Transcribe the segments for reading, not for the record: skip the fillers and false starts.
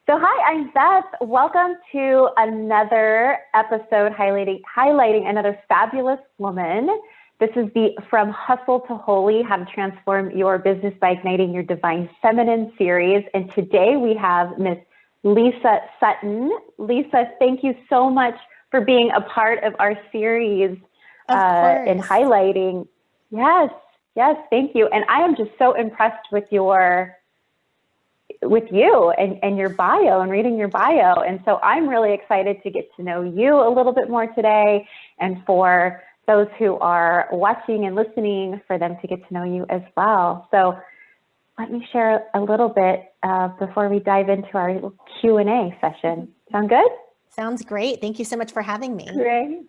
So hi, I'm Beth. Welcome to another episode highlighting another fabulous woman. This is the From Hustle to Holy, How to Transform Your Business by Igniting Your Divine Feminine series. And today we have Miss Lisa Sutton. Lisa, thank you so much for being a part of our series and highlighting. Yes, thank you. And I am just so impressed with you and your bio and reading your bio. And so I'm really excited to get to know you a little bit more today, and for those who are watching and listening, for them to get to know you as well. So let me share a little bit before we dive into our Q&A session. Sound good? Sounds great. Thank you so much for having me. Great.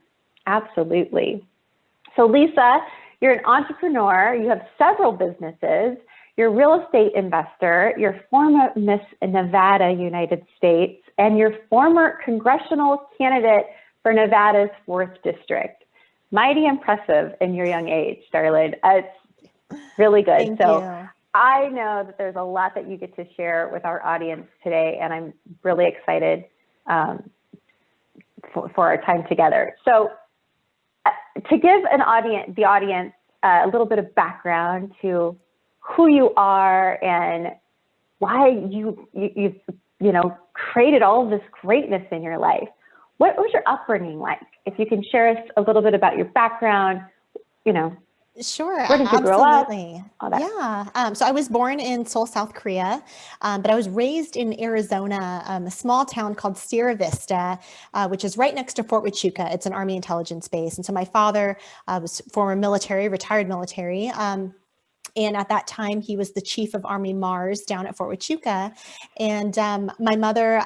Absolutely. So Lisa, you're an entrepreneur. You have several businesses. You're a real estate investor. You're former Miss Nevada, United States, and you're former congressional candidate for Nevada's 4th District. Mighty impressive in your young age, darling. It's really good. Thank you. I know that there's a lot that you get to share with our audience today, and I'm really excited for our time together. So to give the audience a little bit of background to who you are and why you've created all of this greatness in your life. What was your upbringing like? If you can share us a little bit about your background, Sure. Where did you grow up? Yeah. So I was born in Seoul, South Korea, but I was raised in Arizona, a small town called Sierra Vista, which is right next to Fort Huachuca. It's an Army intelligence base. And so my father was former military, retired military. And at that time, he was the chief of Army Mars down at Fort Huachuca. And my mother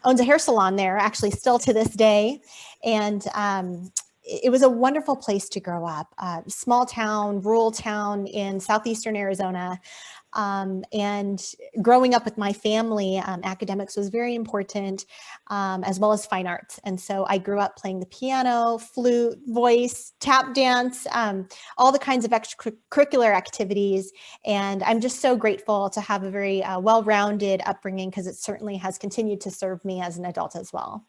owns a hair salon there, actually still to this day. And it was a wonderful place to grow up. Small town, rural town in southeastern Arizona. And growing up with my family, academics was very important, as well as fine arts. And so I grew up playing the piano, flute, voice, tap dance, all the kinds of extracurricular activities. And I'm just so grateful to have a very well-rounded upbringing, because it certainly has continued to serve me as an adult as well.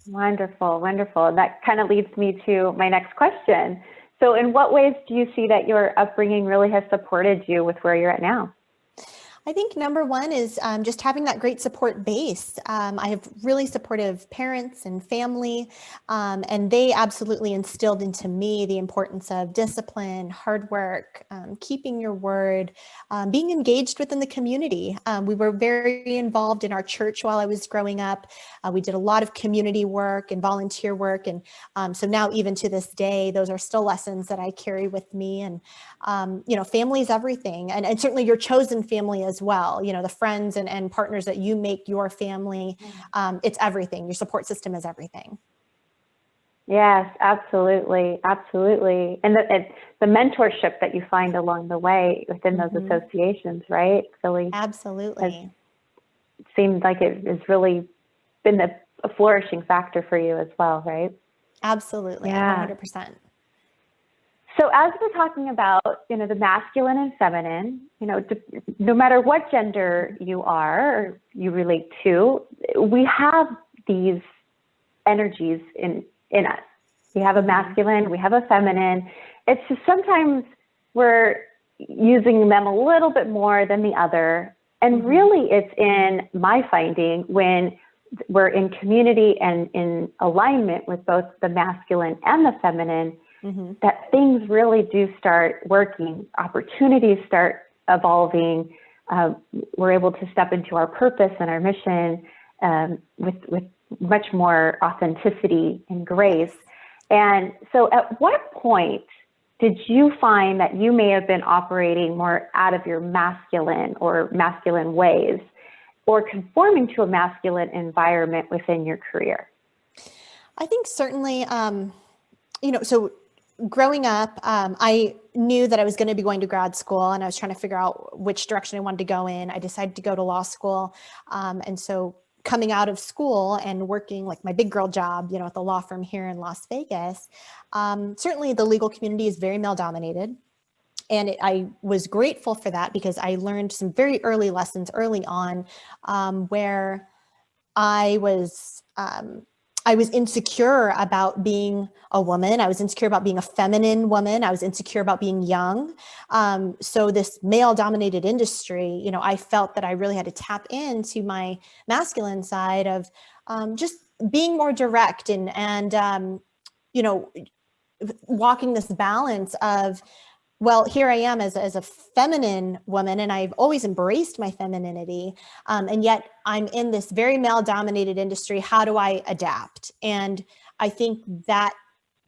Wonderful, wonderful. And that kind of leads me to my next question. So in what ways do you see that your upbringing really has supported you with where you're at now? I think number one is just having that great support base. I have really supportive parents and family, and they absolutely instilled into me the importance of discipline, hard work, keeping your word, being engaged within the community. We were very involved in our church while I was growing up. We did a lot of community work and volunteer work. And so now, even to this day, those are still lessons that I carry with me. And, family is everything. And certainly your chosen family as well, the friends and partners that you make your family, it's everything. Your support system is everything. Yes, absolutely. Absolutely. And the mentorship that you find along the way within those associations, right? Really. Absolutely. It seems like it has really been a flourishing factor for you as well, right? Absolutely. Yeah. 100%. So as we're talking about, the masculine and feminine, no matter what gender you are or you relate to, we have these energies in us. We have a masculine, we have a feminine. It's just sometimes we're using them a little bit more than the other. And really it's in my finding when we're in community and in alignment with both the masculine and the feminine, that things really do start working. Opportunities start evolving. We're able to step into our purpose and our mission with much more authenticity and grace. And so at what point did you find that you may have been operating more out of your masculine ways, or conforming to a masculine environment within your career? I think certainly, so growing up, I knew that I was going to be going to grad school, and I was trying to figure out which direction I wanted to go in. I decided to go to law school. And so coming out of school and working like my big girl job, at the law firm here in Las Vegas, certainly the legal community is very male dominated. I was grateful for that because I learned some very early lessons early on, where I was insecure about being a woman. I was insecure about being a feminine woman. I was insecure about being young. So this male-dominated industry, you know, I felt that I really had to tap into my masculine side of just being more direct and you know, walking this balance of, well, here I am as a feminine woman, and I've always embraced my femininity. And yet I'm in this very male dominated industry. How do I adapt? And I think that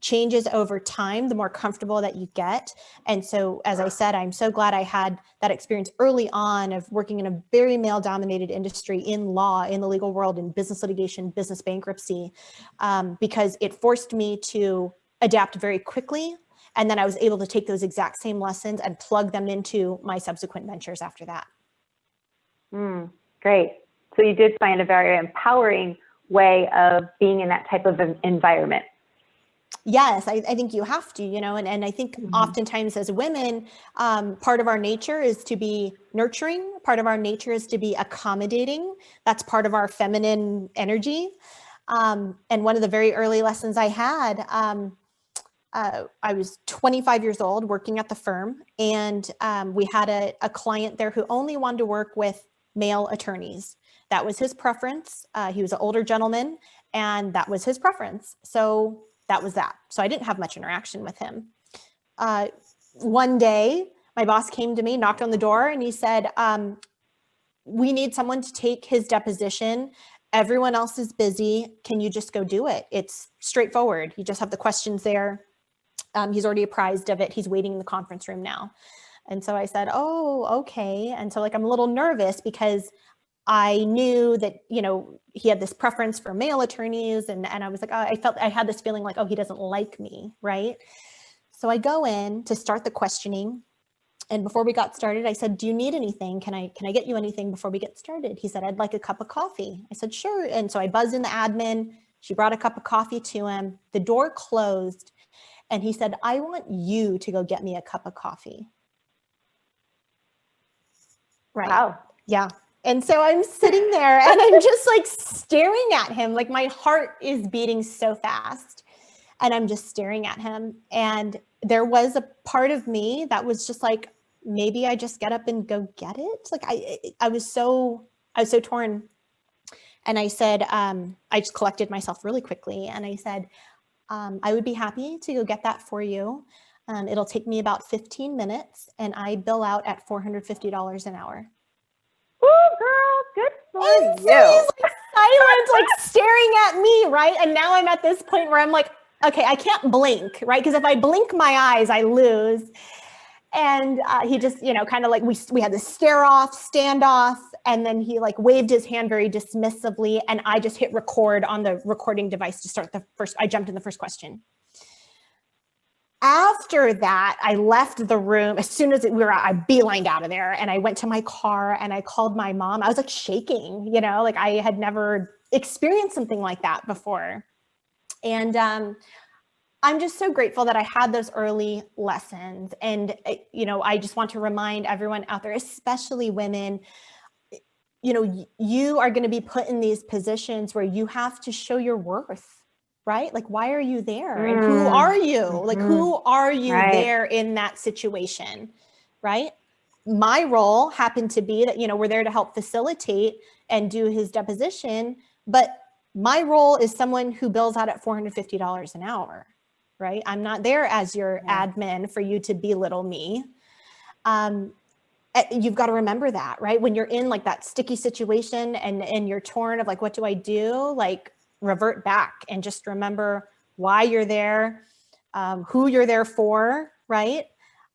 changes over time, the more comfortable that you get. And so, as I said, I'm so glad I had that experience early on of working in a very male dominated industry in law, in the legal world, in business litigation, business bankruptcy, because it forced me to adapt very quickly. And then I was able to take those exact same lessons and plug them into my subsequent ventures after that. Great. So you did find a very empowering way of being in that type of environment. Yes, I think you have to, you know, and I think oftentimes as women, part of our nature is to be nurturing. Part of our nature is to be accommodating. That's part of our feminine energy. And one of the very early lessons I had, I was 25 years old working at the firm, and we had a client there who only wanted to work with male attorneys. That was his preference. He was an older gentleman, and that was his preference. So that was that. So I didn't have much interaction with him. One day, my boss came to me, knocked on the door, and he said, we need someone to take his deposition. Everyone else is busy. Can you just go do it? It's straightforward. You just have the questions there. He's already apprised of it. He's waiting in the conference room now. And so I said, oh, okay. And so like, I'm a little nervous because I knew that, you know, he had this preference for male attorneys. And I was like, I had this feeling like, oh, he doesn't like me. Right. So I go in to start the questioning. And before we got started, I said, do you need anything? Can I get you anything before we get started? He said, I'd like a cup of coffee. I said, sure. And so I buzzed in the admin. She brought a cup of coffee to him. The door closed. And he said, I want you to go get me a cup of coffee. Right. Wow. Yeah. And so I'm sitting there and I'm just like staring at him. Like my heart is beating so fast. And I'm just staring at him. And there was a part of me that was just like, maybe I just get up and go get it. Like I was so torn. And I said, I just collected myself really quickly. And I said, I would be happy to go get that for you. It'll take me about 15 minutes and I bill out at $450 an hour. Woo, girl, good for and you. So he's like silent, like staring at me, right? And now I'm at this point where I'm like, okay, I can't blink, right? Because if I blink my eyes, I lose. And he just, you know, kind of like we had this standoff, and then he like waved his hand very dismissively, and I just hit record on the recording device to start I jumped in the first question. After that, I left the room. As soon as I beelined out of there, and I went to my car and I called my mom. I was like shaking, you know, like I had never experienced something like that before. And I'm just so grateful that I had those early lessons. And, you know, I just want to remind everyone out there, especially women, you know, you are going to be put in these positions where you have to show your worth, right? Like, why are you there? And who are you? Like, who are you there in that situation, right? My role happened to be that, you know, we're there to help facilitate and do his deposition, but my role is someone who bills out at $450 an hour, right? I'm not there as your admin for you to belittle me. You've got to remember that, right? When you're in like that sticky situation and you're torn of like, what do I do? Like, revert back and just remember why you're there, who you're there for, right?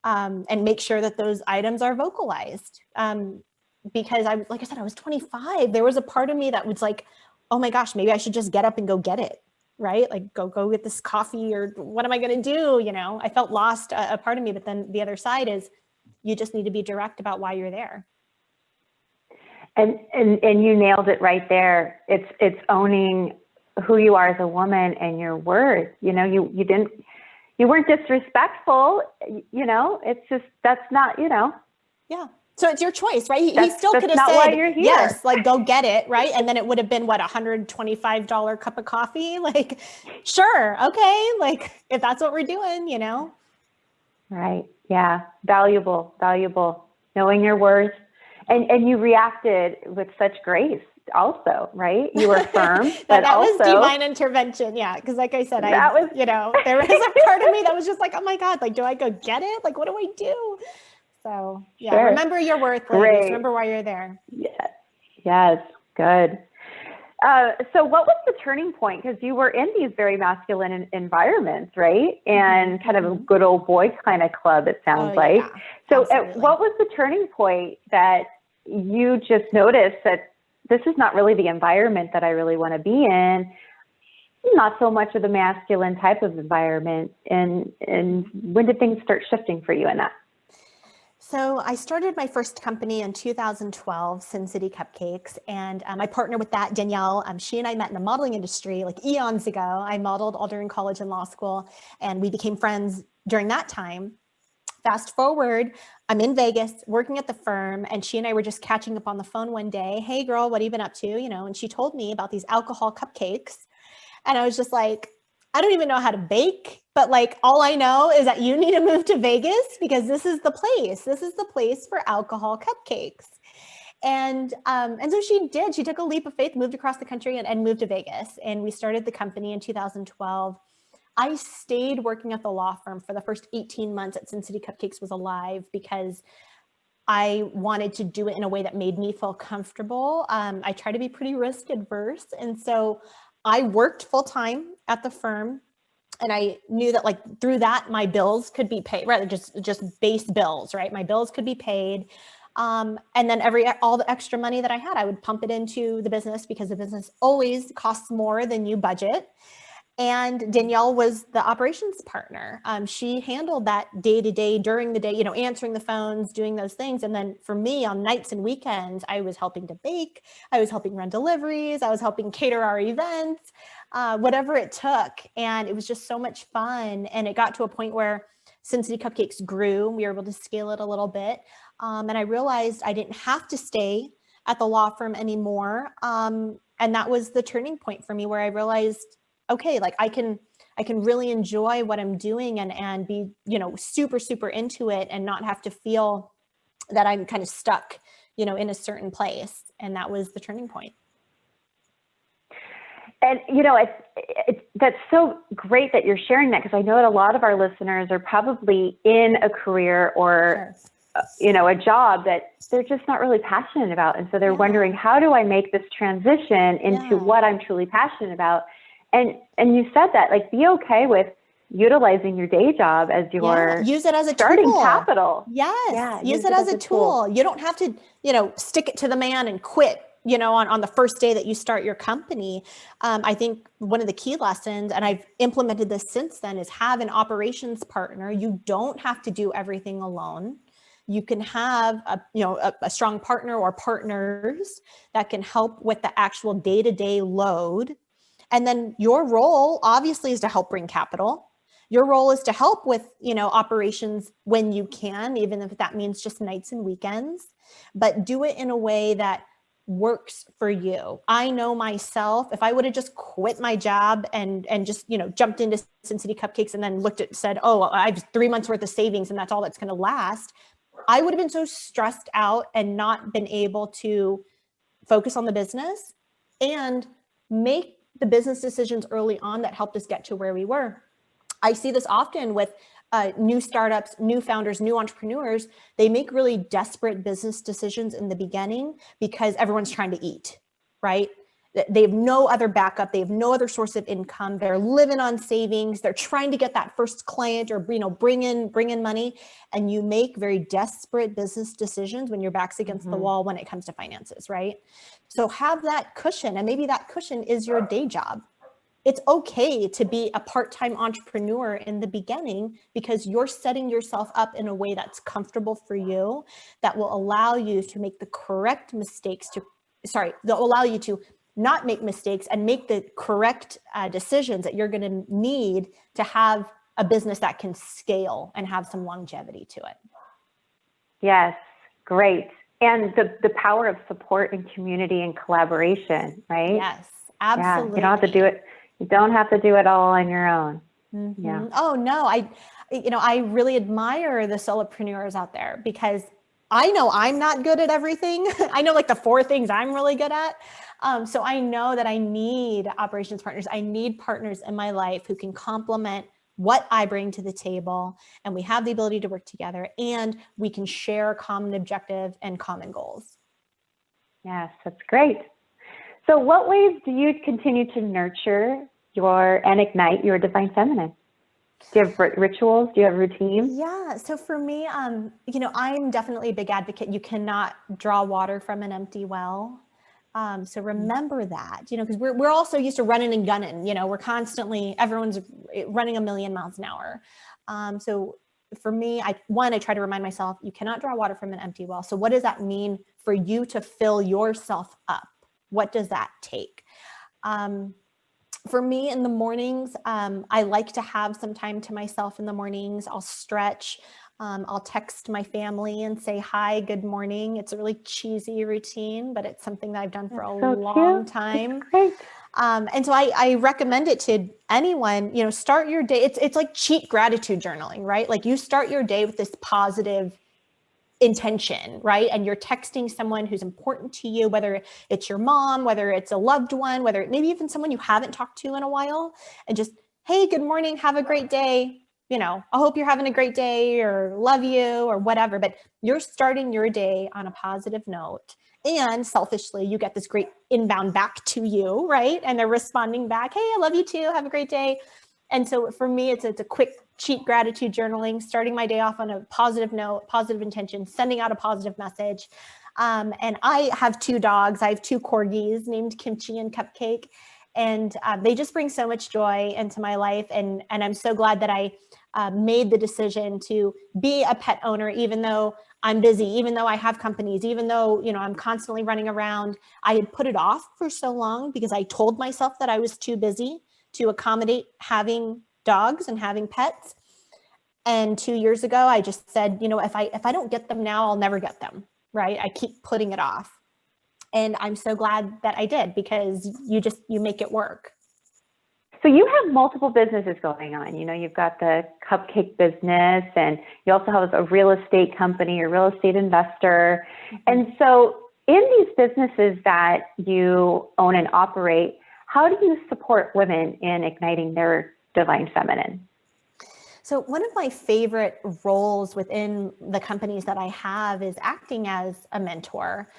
And make sure that those items are vocalized. Because like I said, I was 25. There was a part of me that was like, oh my gosh, maybe I should just get up and go get it, right? Like go get this coffee, or what am I going to do? You know, I felt lost, a part of me, but then the other side is you just need to be direct about why you're there. And you nailed it right there. It's owning who you are as a woman and your worth. You know, you you weren't disrespectful, you know, it's just, that's not, you know. Yeah. So it's your choice, right? He still could have not said, why you're here. yes, like go get it, right? And then it would have been what, $125 cup of coffee? Like, sure, okay, like if that's what we're doing, you know? Right. Yeah. Valuable, valuable. Knowing your worth. And you reacted with such grace also, right? You were firm, but that also was divine intervention. Yeah. Cause like I said, you know, there was a part of me that was just like, oh my God, like, do I go get it? Like, what do I do? So yeah, sure. remember your worth, ladies. Great. Remember why you're there. Yes. Yes. Good. So what was the turning point? Because you were in these very masculine environments, right? And kind of a good old boy kind of club, it sounds like. Yeah, so what was the turning point that you just noticed that this is not really the environment that I really want to be in? Not so much of the masculine type of environment. And when did things start shifting for you in that? So I started my first company in 2012, Sin City Cupcakes, and my partner with that, Danielle, she and I met in the modeling industry like eons ago. I modeled all during college and law school, and we became friends during that time. Fast forward, I'm in Vegas working at the firm, and she and I were just catching up on the phone one day. Hey girl, what have you been up to? You know, and she told me about these alcohol cupcakes. And I was just like, I don't even know how to bake, but like, all I know is that you need to move to Vegas because this is the place. This is the place for alcohol cupcakes. And so she did. She took a leap of faith, moved across the country and moved to Vegas. And we started the company in 2012. I stayed working at the law firm for the first 18 months that Sin City Cupcakes was alive because I wanted to do it in a way that made me feel comfortable. I try to be pretty risk adverse. And so I worked full time at the firm, and I knew that like through that, my bills could be paid, right? Just base bills, right? My bills could be paid. And then all the extra money that I had, I would pump it into the business because the business always costs more than you budget. And Danielle was the operations partner. She handled that day to day during the day, you know, answering the phones, doing those things. And then for me on nights and weekends, I was helping to bake. I was helping run deliveries. I was helping cater our events, whatever it took. And it was just so much fun. And it got to a point where Sin City Cupcakes grew. We were able to scale it a little bit. And I realized I didn't have to stay at the law firm anymore. And that was the turning point for me where I realized, okay, like I can really enjoy what I'm doing and be, you know, super, super into it and not have to feel that I'm kind of stuck, you know, in a certain place. And that was the turning point. And, you know, that's so great that you're sharing that, because I know that a lot of our listeners are probably in a career or, you know, a job that they're just not really passionate about. And so they're wondering, how do I make this transition into what I'm truly passionate about? And you said that, like, be okay with utilizing your day job as your use it as a starting tool. capital. Yes. Use it as a tool. You don't have to, you know, stick it to the man and quit, you know, on the first day that you start your company. I think one of the key lessons, and I've implemented this since then, is have an operations partner. You don't have to do everything alone. You can have a strong partner or partners that can help with the actual day-to-day load. And then your role obviously is to help bring capital. Your role is to help with, you know, operations when you can, even if that means just nights and weekends, but do it in a way that works for you. I know myself, if I would have just quit my job and just, you know, jumped into Sin City Cupcakes and then said, oh, I have 3 months worth of savings and that's all that's going to last, I would have been so stressed out and not been able to focus on the business and make the business decisions early on that helped us get to where we were. I see this often with new startups, new founders, new entrepreneurs. They make really desperate business decisions in the beginning because everyone's trying to eat, right? They have no other backup. They have no other source of income. They're living on savings. They're trying to get that first client or, you know, bring in money. And you make very desperate business decisions when your back's against the wall when it comes to finances, right? So have that cushion, and maybe that cushion is your day job. It's okay to be a part-time entrepreneur in the beginning because you're setting yourself up in a way that's comfortable for you, that will allow you to make the correct mistakes that will allow you to not make mistakes and make the correct decisions that you're going to need to have a business that can scale and have some longevity to it. Yes, great. And the power of support and community and collaboration, right? Yes, absolutely. Yeah, you don't have to do it. You don't have to do it all on your own. Mm-hmm. Yeah. Oh no, I really admire the solopreneurs out there, because I know I'm not good at everything. I know like the 4 things I'm really good at. So I know that I need operations partners. I need partners in my life who can complement what I bring to the table, and we have the ability to work together, and we can share a common objective and common goals. Yes, that's great. So what ways do you continue to nurture and ignite your divine feminine? Do you have rituals? Do you have routines? Yeah. So for me, I'm definitely a big advocate. You cannot draw water from an empty well. So remember that, because we're also used to running and gunning, we're constantly, everyone's running a million miles an hour. So for me, I try to remind myself, you cannot draw water from an empty well. So what does that mean for you to fill yourself up? What does that take? For me in the mornings, I like to have some time to myself in the mornings. I'll stretch. I'll text my family and say, hi, good morning. It's a really cheesy routine, but it's something that I've done for a long time. Great. And so I recommend it to anyone, start your day. It's like cheap gratitude journaling, right? Like you start your day with this positive intention, right? And you're texting someone who's important to you, whether it's your mom, whether it's a loved one, whether maybe even someone you haven't talked to in a while, and just, hey, good morning, have a great day. I hope you're having a great day, or love you, or whatever, but you're starting your day on a positive note. And selfishly, you get this great inbound back to you, right? And they're responding back, hey, I love you too, have a great day. And so for me, it's a quick, cheap gratitude journaling, starting my day off on a positive note, positive intention, sending out a positive message. And I have 2 dogs. I have 2 corgis named Kimchi and Cupcake. And they just bring so much joy into my life. And I'm so glad that I made the decision to be a pet owner, even though I'm busy, even though I have companies, even though, I'm constantly running around. I had put it off for so long because I told myself that I was too busy to accommodate having dogs and having pets. And 2 years ago, I just said, if I don't get them now, I'll never get them, right? I keep putting it off. And I'm so glad that I did, because you make it work. So you have multiple businesses going on. You've got the cupcake business, and you also have a real estate company, a real estate investor. Mm-hmm. And so in these businesses that you own and operate, how do you support women in igniting their divine feminine? So one of my favorite roles within the companies that I have is acting as a mentor.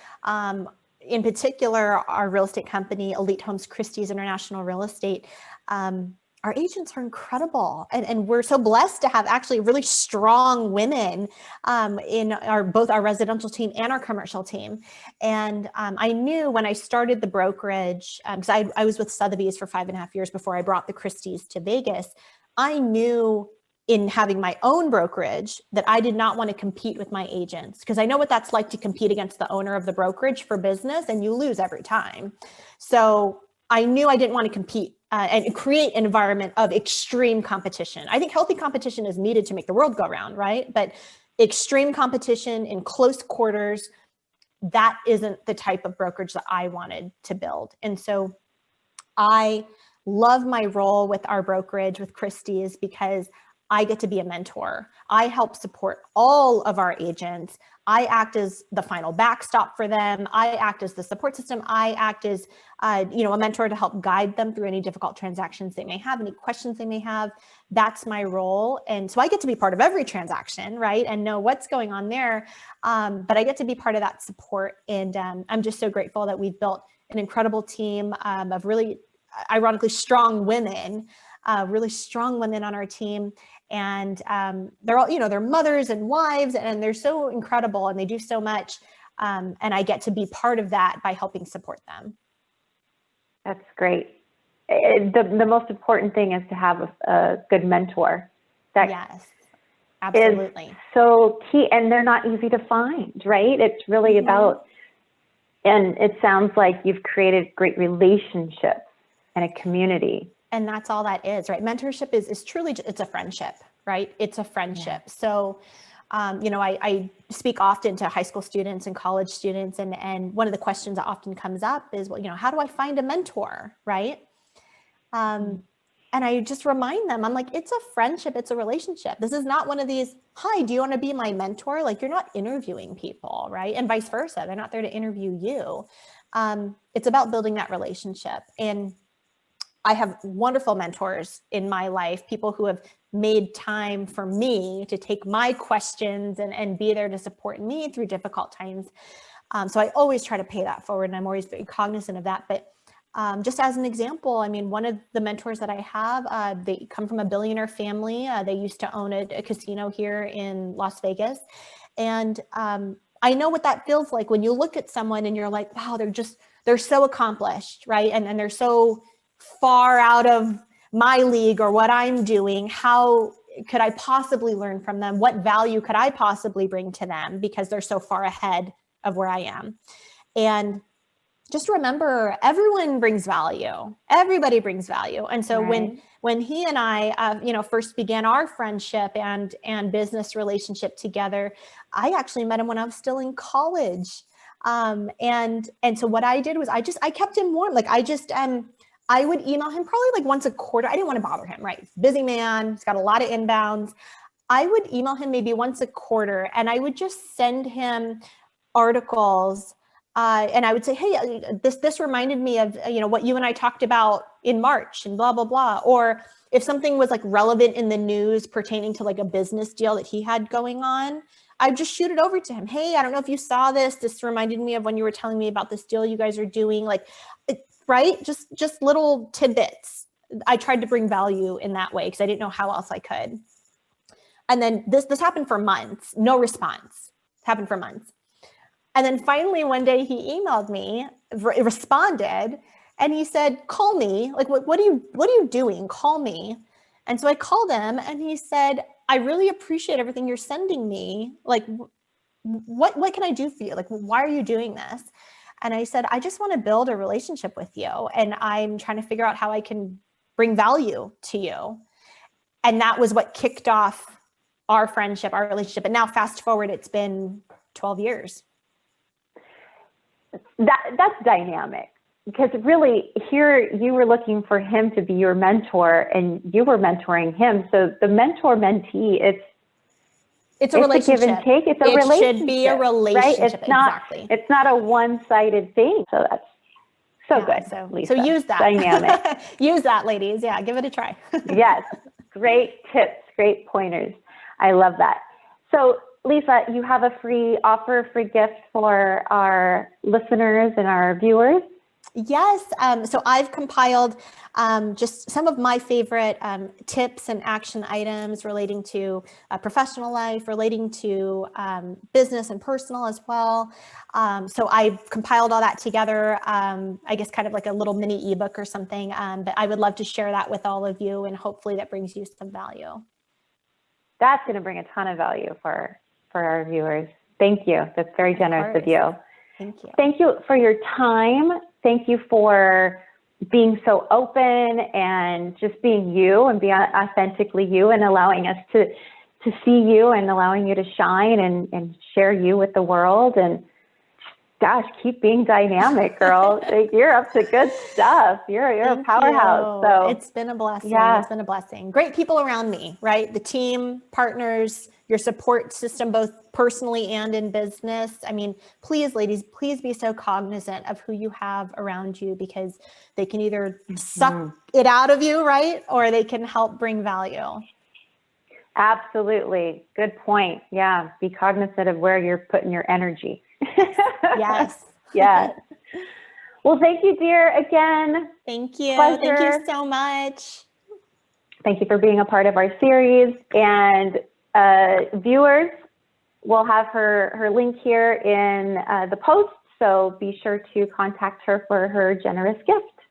In particular, our real estate company, Elite Homes Christie's International Real Estate, our agents are incredible. And we're so blessed to have actually really strong women in both our residential team and our commercial team. And I knew when I started the brokerage, because I was with Sotheby's for 5.5 years before I brought the Christie's to Vegas, I knew in having my own brokerage that I did not want to compete with my agents, because I know what that's like to compete against the owner of the brokerage for business, and you lose every time. So I knew I didn't want to compete and create an environment of extreme competition. I think healthy competition is needed to make the world go round, right? But extreme competition in close quarters, that isn't the type of brokerage that I wanted to build. And so I love my role with our brokerage, with Christie's, because I get to be a mentor. I help support all of our agents. I act as the final backstop for them. I act as the support system. I act as, a mentor to help guide them through any difficult transactions they may have, any questions they may have. That's my role. And so I get to be part of every transaction, right? And know what's going on there. But I get to be part of that support. And I'm just so grateful that we've built an incredible team of really, ironically, strong women, really strong women on our team. And they're all, they're mothers and wives, and they're so incredible, and they do so much. And I get to be part of that by helping support them. That's great. The most important thing is to have a good mentor. That yes, absolutely. Is so key, and they're not easy to find, right? It's really about, and it sounds like you've created great relationships and a community And that's all that is, right? Mentorship is truly, it's a friendship, right? It's a friendship. Yeah. So, I speak often to high school students and college students, and one of the questions that often comes up is, well, how do I find a mentor, right? And I just remind them, I'm like, it's a friendship, it's a relationship. This is not one of these, hi, do you want to be my mentor? Like, you're not interviewing people, right? And vice versa. They're not there to interview you. It's about building that relationship. And I have wonderful mentors in my life, people who have made time for me to take my questions and be there to support me through difficult times. So I always try to pay that forward, and I'm always very cognizant of that. But just as an example, I mean, one of the mentors that I have, they come from a billionaire family. They used to own a casino here in Las Vegas. And I know what that feels like when you look at someone and you're like, wow, they're so accomplished, right? And they're so far out of my league or what I'm doing. How could I possibly learn from them? What value could I possibly bring to them because they're so far ahead of where I am? And just remember, everyone brings value. Everybody brings value. And so right. when he and I, first began our friendship and business relationship together, I actually met him when I was still in college. And so what I did was I kept him warm. Like I would email him probably like once a quarter. I didn't want to bother him, right? Busy man, he's got a lot of inbounds. I would email him maybe once a quarter, and I would just send him articles. And I would say, hey, this reminded me of, what you and I talked about in March and blah, blah, blah. Or if something was like relevant in the news pertaining to like a business deal that he had going on, I'd just shoot it over to him. Hey, I don't know if you saw this. This reminded me of when you were telling me about this deal you guys are doing, right? Just little tidbits. I tried to bring value in that way because I didn't know how else I could. And then this happened for months, no response. It happened for months. And then finally, one day he emailed me, responded, and he said, call me. Like, what are you doing? Call me. And so I called him, and he said, I really appreciate everything you're sending me. Like, what can I do for you? Like, why are you doing this? And I said, I just want to build a relationship with you. And I'm trying to figure out how I can bring value to you. And that was what kicked off our friendship, our relationship. And now fast forward, it's been 12 years. That's dynamic, because really here you were looking for him to be your mentor and you were mentoring him. So the mentor-mentee, it's a relationship. A give and take. It's a relationship. It should be a relationship. Right? It's not a one-sided thing. So that's good, Lisa. So use that. Dynamic. Use that, ladies. Yeah, give it a try. Yes. Great tips, great pointers. I love that. So Lisa, you have a free gift for our listeners and our viewers. Yes. So I've compiled just some of my favorite tips and action items relating to professional life, relating to business and personal as well. So I've compiled all that together, I guess kind of like a little mini ebook or something. But I would love to share that with all of you, and hopefully that brings you some value. That's going to bring a ton of value for our viewers. Thank you. That's very generous of you. Thank you. Thank you for your time. Thank you for being so open and just being you and being authentically you, and allowing us to see you and allowing you to shine and share you with the world. And gosh, keep being dynamic, girl. You're up to good stuff. You're a powerhouse. So it's been a blessing. Yeah. It's been a blessing. Great people around me, right? The team, partners, your support system, both personally and in business. I mean, please, ladies, please be so cognizant of who you have around you, because they can either suck it out of you, right? Or they can help bring value. Absolutely. Good point. Yeah. Be cognizant of where you're putting your energy. Yes. Yes. Well, thank you, dear, again. Thank you. Pleasure. Thank you so much. Thank you for being a part of our series. And viewers, we'll have her link here in the post, so be sure to contact her for her generous gift.